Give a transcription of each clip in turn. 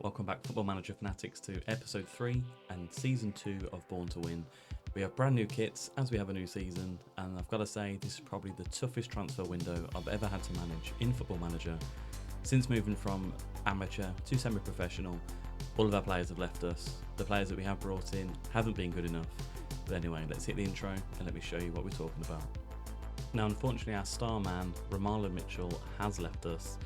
Welcome back, Football Manager Fanatics, to episode 3 and season 2 of Bourne to Win. We have brand new kits as we have a new season, and I've got to say this is probably the toughest transfer window I've ever had to manage in Football Manager. Since moving from amateur to semi-professional, all of our players have left us. The players that we have brought in haven't been good enough. But anyway, let's hit the intro and let me show you what we're talking about. Now, unfortunately, our star man, Romalo Mitchell, has left us.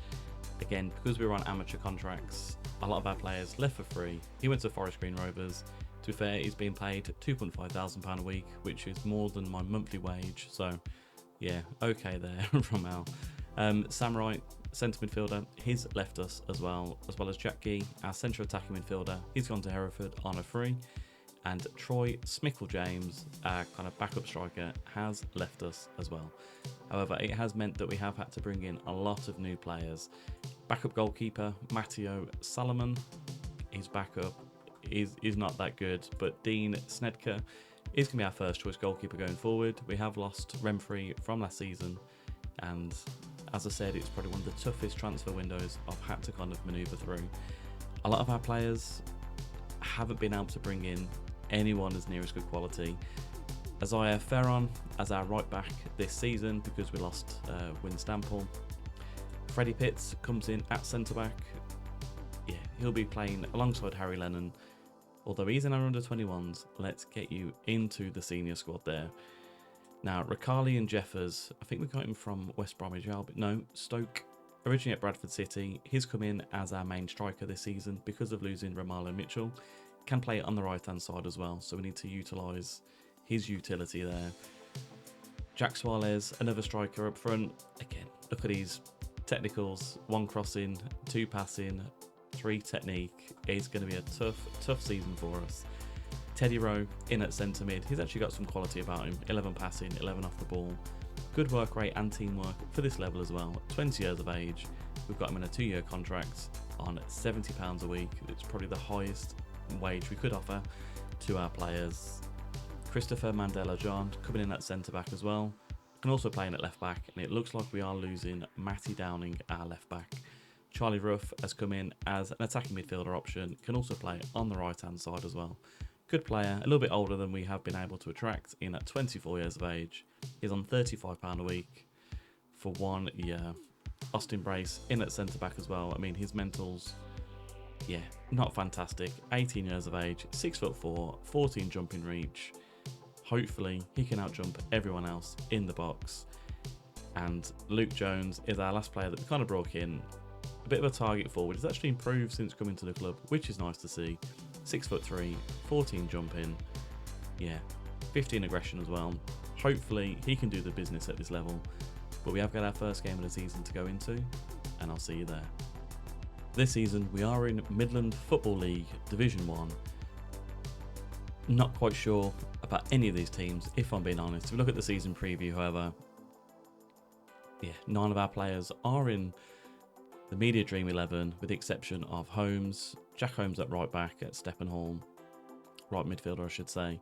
Again, because we were on amateur contracts, a lot of our players left for free. He went to Forest Green Rovers. To be fair, he's being paid £2,500 a week, which is more than my monthly wage. So, yeah, okay there, Romalo. Samurai, centre midfielder, he's left us as well as Jack Gee, our central attacking midfielder. He's gone to Hereford on a free. And Troy Smickle-James, our kind of backup striker, has left us as well. However, it has meant that we have had to bring in a lot of new players. Backup goalkeeper, Matteo Salomon, his backup is not that good, but Dean Snedker is going to be our first choice goalkeeper going forward. We have lost Renfrey from last season, and as I said, it's probably one of the toughest transfer windows I've had to kind of manoeuvre through. A lot of our players haven't been able to bring in anyone as near as good quality. Isaiah Ferron as our right back this season because we lost Win Stample. Freddie Pitts comes in at centre back. Yeah, he'll be playing alongside Harry Lennon. Although he's in our under 21s, let's get you into the senior squad there. Now, Ricali and Jeffers, I think we got him from West Bromwich Albion. No, Stoke. Originally at Bradford City, he's come in as our main striker this season because of losing Romalo Mitchell. Can play it on the right hand side as well, so we need to utilise his utility there. Jack Suarez, another striker up front. Again, look at these technicals: 1 crossing, 2 passing, 3 technique. It's going to be a tough season for us. Teddy Rowe in at centre mid. He's actually got some quality about him: 11 passing, 11 off the ball. Good work rate and teamwork for this level as well. 20 years of age. We've got him in a 2-year contract on £70 a week. It's probably the highest wage we could offer to our players. Christopher Mandela John coming in at centre back as well. Can also play in at left back, and it looks like we are losing Matty Downing, our left back. Charlie Ruff has come in as an attacking midfielder option. Can also play on the right hand side as well. Good player, a little bit older than we have been able to attract, in at 24 years of age. He's on £35 a week for 1 year. Austin Brace in at centre back as well. I mean, his mentals, yeah, not fantastic. 18 years of age, 6'4", 14 jumping reach. Hopefully he can outjump everyone else in the box. And Luke Jones is our last player that we kind of brought in. A bit of a target forward. He's actually improved since coming to the club, which is nice to see. 6'3", 14 jumping. Yeah, 15 aggression as well. Hopefully he can do the business at this level. But we have got our first game of the season to go into, and I'll see you there. This season we are in Midland Football League Division 1. Not quite sure about any of these teams, if I'm being honest. If we look at the season preview, however, yeah, 9 of our players are in the Media Dream 11, with the exception of Holmes. Jack Holmes at right back at Steppenholm. Right midfielder, I should say.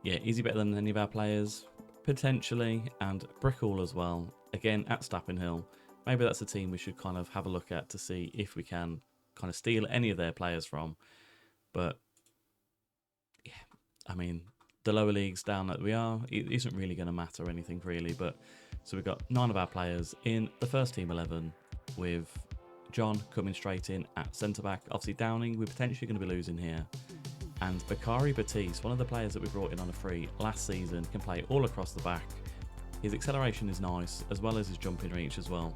Yeah, is he better than any of our players? Potentially. And Brickall as well. Again, at Stappenhill. Maybe that's a team we should kind of have a look at to see if we can kind of steal any of their players from. But, yeah, I mean, the lower leagues down that we are, it isn't really going to matter or anything really. But so we've got 9 of our players in the first team 11, with John coming straight in at centre-back. Obviously, Downing, we're potentially going to be losing here. And Bakari Batiste, one of the players that we brought in on a free last season, can play all across the back. His acceleration is nice, as well as his jumping reach as well.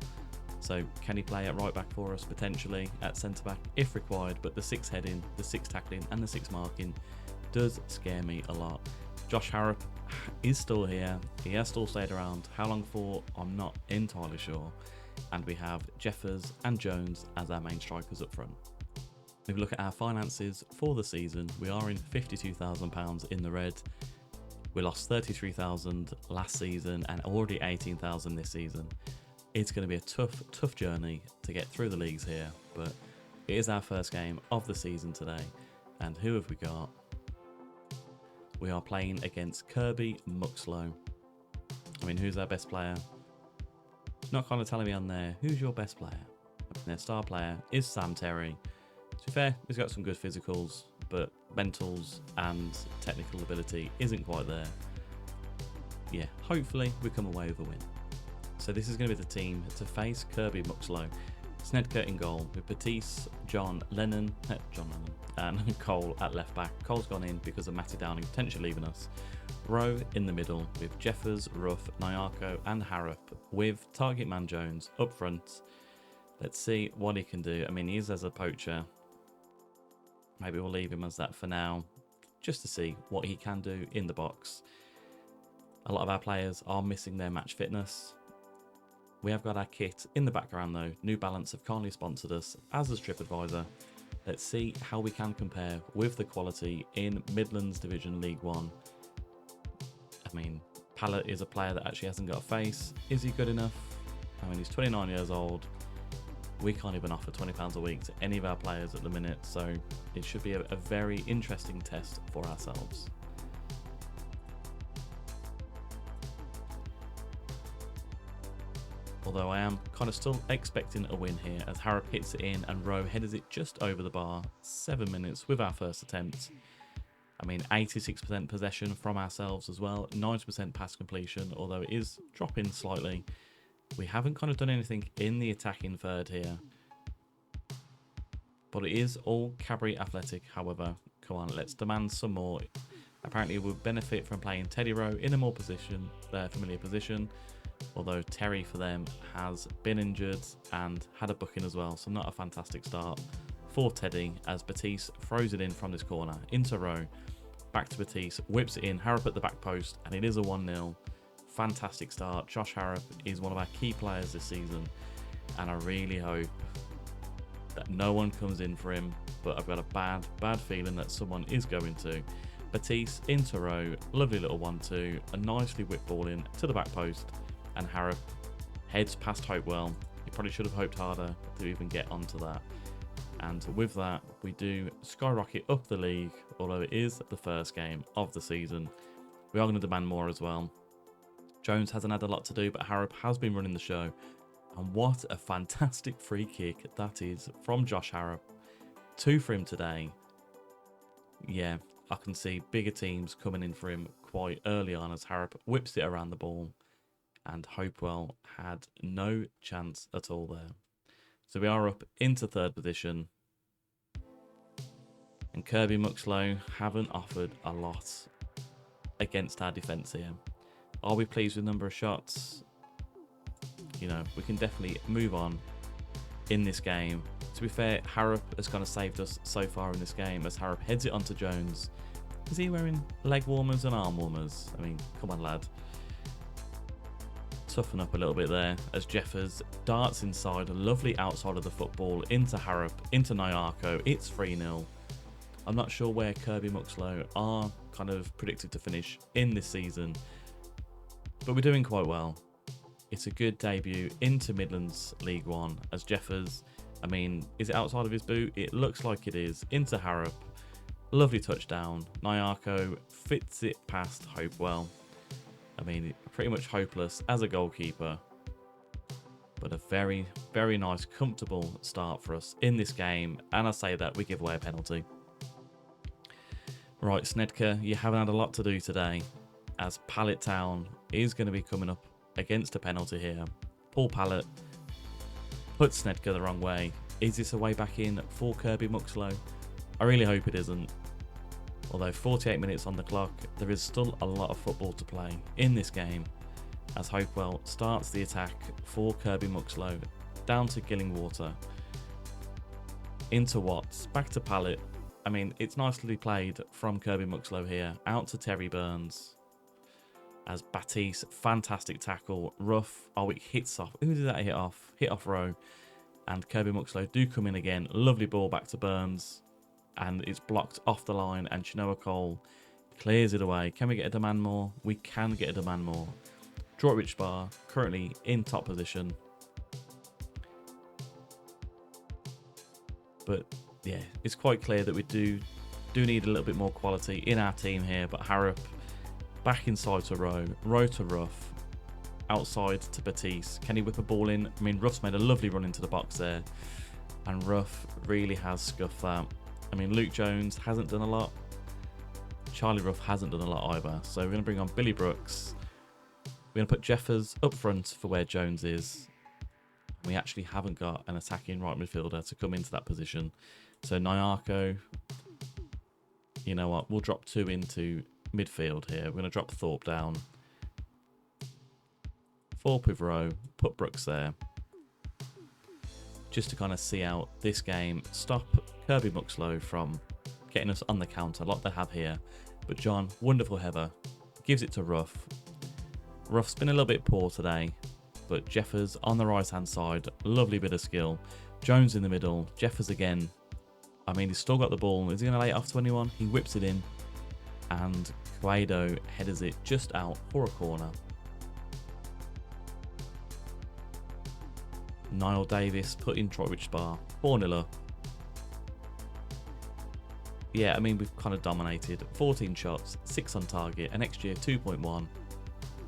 So can he play at right back for us, potentially at centre back if required? But the 6 heading, the 6 tackling and the 6 marking does scare me a lot. Josh Harrop is still here. He has still stayed around. How long for? I'm not entirely sure. And we have Jeffers and Jones as our main strikers up front. If we look at our finances for the season, we are in £52,000 in the red. We lost $33,000 last season and already $18,000 this season. It's going to be a tough journey to get through the leagues here, but it is our first game of the season today. And who have we got? We are playing against Kirby Muxlow. I mean, who's our best player? It's not kind of telling me on there who's your best player. Their star player is Sam Terry. So be fair, he's got some good physicals, but mentals and technical ability isn't quite there. Yeah, hopefully we come away with a win. So this is going to be the team to face Kirby Muxloe. Snedker in goal with Batiste, John Lennon, and Cole at left back. Cole's gone in because of Matty Downing potentially leaving us. Rowe in the middle with Jeffers, Ruff, Nyarko and Harrop, with target man Jones up front. Let's see what he can do. I mean, he is as a poacher. Maybe we'll leave him as that for now, just to see what he can do in the box. A lot of our players are missing their match fitness. We have got our kit in the background though. New Balance have kindly sponsored us, as has TripAdvisor. Let's see how we can compare with the quality in Midlands Division League 1. I mean, Pallet is a player that actually hasn't got a face. Is he good enough? I mean, he's 29 years old. We can't even offer £20 a week to any of our players at the minute, so it should be a very interesting test for ourselves. Although I am kind of still expecting a win here, as Harrop hits it in and Rowe headers it just over the bar. 7 minutes with our first attempt. I mean, 86% possession from ourselves as well, 90% pass completion, although it is dropping slightly. We haven't kind of done anything in the attacking third here. But it is all Cadbury Athletic, however. Come on, let's demand some more. Apparently we'll benefit from playing Teddy Rowe in a more familiar position. Although Terry for them has been injured and had a booking as well, so not a fantastic start for Teddy, as Batiste throws it in from this corner into Rowe. Back to Batiste, whips it in, Harrop at the back post, and it is a 1-0. Fantastic start. Josh Harrop is one of our key players this season, and I really hope that no one comes in for him, but I've got a bad feeling that someone is going to. Batiste into Rowe, lovely little 1-2, a nicely whipped ball in to the back post, and Harrop heads past Hopewell. He probably should have hoped harder to even get onto that. And with that, we do skyrocket up the league, although it is the first game of the season. We are going to demand more as well. Jones hasn't had a lot to do, but Harrop has been running the show. And what a fantastic free kick that is from Josh Harrop. 2 for him today. Yeah, I can see bigger teams coming in for him quite early on, as Harrop whips it around the ball. And Hopewell had no chance at all there. So we are up into 3rd position. And Kirby Muxloe haven't offered a lot against our defence here. Are we pleased with the number of shots? You know, we can definitely move on in this game. To be fair, Harrop has kind of saved us so far in this game, as Harrop heads it onto Jones. Is he wearing leg warmers and arm warmers? I mean, come on, lad. Toughen up a little bit there, as Jeffers darts inside, a lovely outside of the football into Harrop, into Nyarko. It's 3-0. I'm not sure where Kirby Muxloe are kind of predicted to finish in this season, but we're doing quite well. It's a good debut into Midlands League 1, as Jeffers, I mean, is it outside of his boot? It looks like it is. Into Harrop. Lovely touchdown. Nyarko fits it past Hopewell. I mean, pretty much hopeless as a goalkeeper. But a very, very nice, comfortable start for us in this game. And I say that we give away a penalty. Right, Snedker, you haven't had a lot to do today, as Pallet Town is going to be coming up against a penalty here. Paul Pallet puts Snedker the wrong way. Is this a way back in for Kirby Muxloe? I really hope it isn't. Although 48 minutes on the clock, there is still a lot of football to play in this game, as Hopewell starts the attack for Kirby Muxloe, down to Gillingwater, into Watts, back to Pallet. I mean, it's nicely played from Kirby Muxloe here, out to Terry Burns, as Batiste, fantastic tackle, Ruff, oh, it hits off, who did that hit off? Hit off Rowe, and Kirby Muxloe do come in again, lovely ball back to Burns, and it's blocked off the line, and Chinoa Cole clears it away. Can we get a demand more? We can get a demand more. Droitwich Bar currently in top position. But yeah, it's quite clear that we do need a little bit more quality in our team here. But Harrop back inside to Rowe, Rowe to Ruff, outside to Batiste. Can he whip a ball in? I mean, Ruff's made a lovely run into the box there. And Ruff really has scuffed that. I mean, Luke Jones hasn't done a lot. Charlie Ruff hasn't done a lot either. So we're going to bring on Billy Brooks. We're going to put Jeffers up front for where Jones is. We actually haven't got an attacking right midfielder to come into that position. So Nyarko, you know what, we'll drop 2 into midfield here. We're going to drop Thorpe down. Thorpe with Rowe, put Brooks there. Just to kind of see out this game. Stop Kirby Muxlow from getting us on the counter like they have here. But John, wonderful header, gives it to Ruff. Ruff's been a little bit poor today, but Jeffers on the right hand side, lovely bit of skill. Jones in the middle, Jeffers again. I mean, he's still got the ball. Is he going to lay it off to anyone? He whips it in, and Guaido headers it just out for a corner. Niall Davis put in Droitwich Bar, 4-0 up. Yeah, I mean, we've kind of dominated. 14 shots, 6 on target, an XG of 2.1,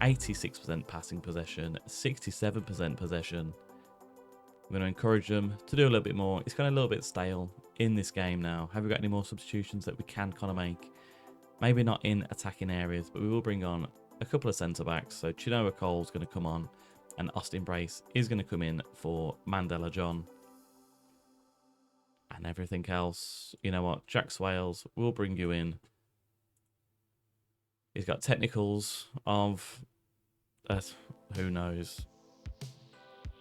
86% passing possession, 67% possession. I'm going to encourage them to do a little bit more. It's kind of a little bit stale in this game now. Have we got any more substitutions that we can kind of make? Maybe not in attacking areas, but we will bring on a couple of centre-backs. So Chinoa Cole's going to come on, and Austin Brace is going to come in for Mandela John. And everything else, you know what, Jack Swales will bring you in. He's got technicals of, who knows,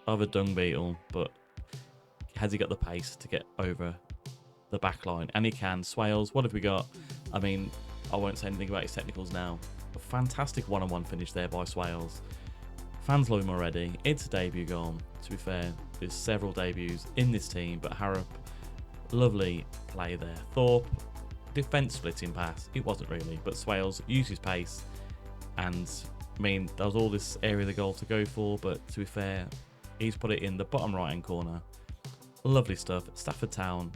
of a dung beetle, but has he got the pace to get over the back line? And he can. Swales, what have we got? I mean, I won't say anything about his technicals now. A fantastic one-on-one finish there by Swales. Fans love him already. It's a debut goal. To be fair, there's several debuts in this team, but Harrop, lovely play there. Thorpe, defence splitting pass. It wasn't really, but Swales used his pace, and I mean, there was all this area of the goal to go for, but to be fair, he's put it in the bottom right hand corner. Lovely stuff. Stafford Town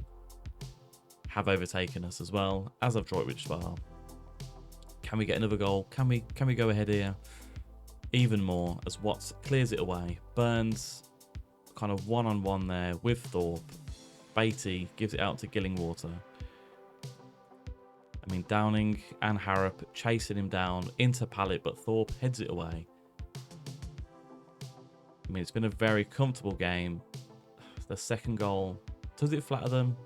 have overtaken us as well, as of Droitwich Bar. Can we get another goal? Can we go ahead here? Even more, as Watts clears it away. Burns kind of one-on-one there with Thorpe. Beatty gives it out to Gillingwater. I mean, Downing and Harrop chasing him down into Pallet, but Thorpe heads it away. I mean, it's been a very comfortable game. The second goal, does it flatter them?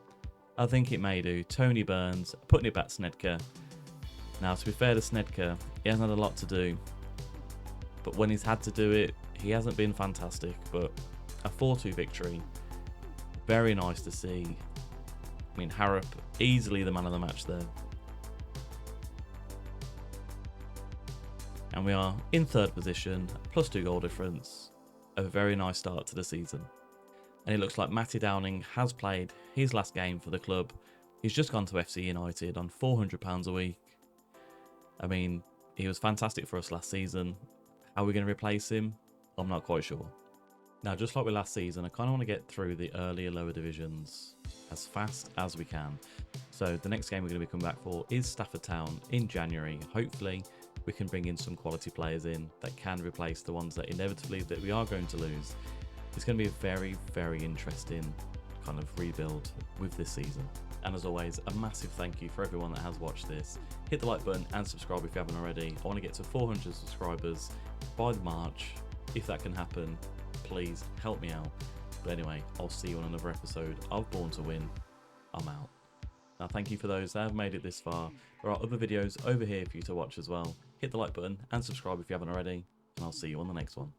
I think it may do. Tony Burns putting it back to Snedker. Now, to be fair to Snedker, he hasn't had a lot to do, but when he's had to do it, he hasn't been fantastic. But a 4-2 victory, very nice to see. I mean, Harrop easily the man of the match there. And we are in third position, +2 goal difference. A very nice start to the season. And it looks like Matty Downing has played his last game for the club. He's just gone to FC United on £400 a week. I mean, he was fantastic for us last season. How are we going to replace him? I'm not quite sure. Now, just like with last season, I kind of want to get through the earlier lower divisions as fast as we can. So the next game we're going to be coming back for is Stafford Town in January. Hopefully, we can bring in some quality players in that can replace the ones that inevitably that we are going to lose. It's going to be a very, very interesting kind of rebuild with this season. And as always, a massive thank you for everyone that has watched this. Hit the like button and subscribe if you haven't already. I want to get to 400 subscribers by March. If that can happen, please help me out. But anyway, I'll see you on another episode of Born to Win. I'm out. Now, thank you for those that have made it this far. There are other videos over here for you to watch as well. Hit the like button and subscribe if you haven't already, and I'll see you on the next one.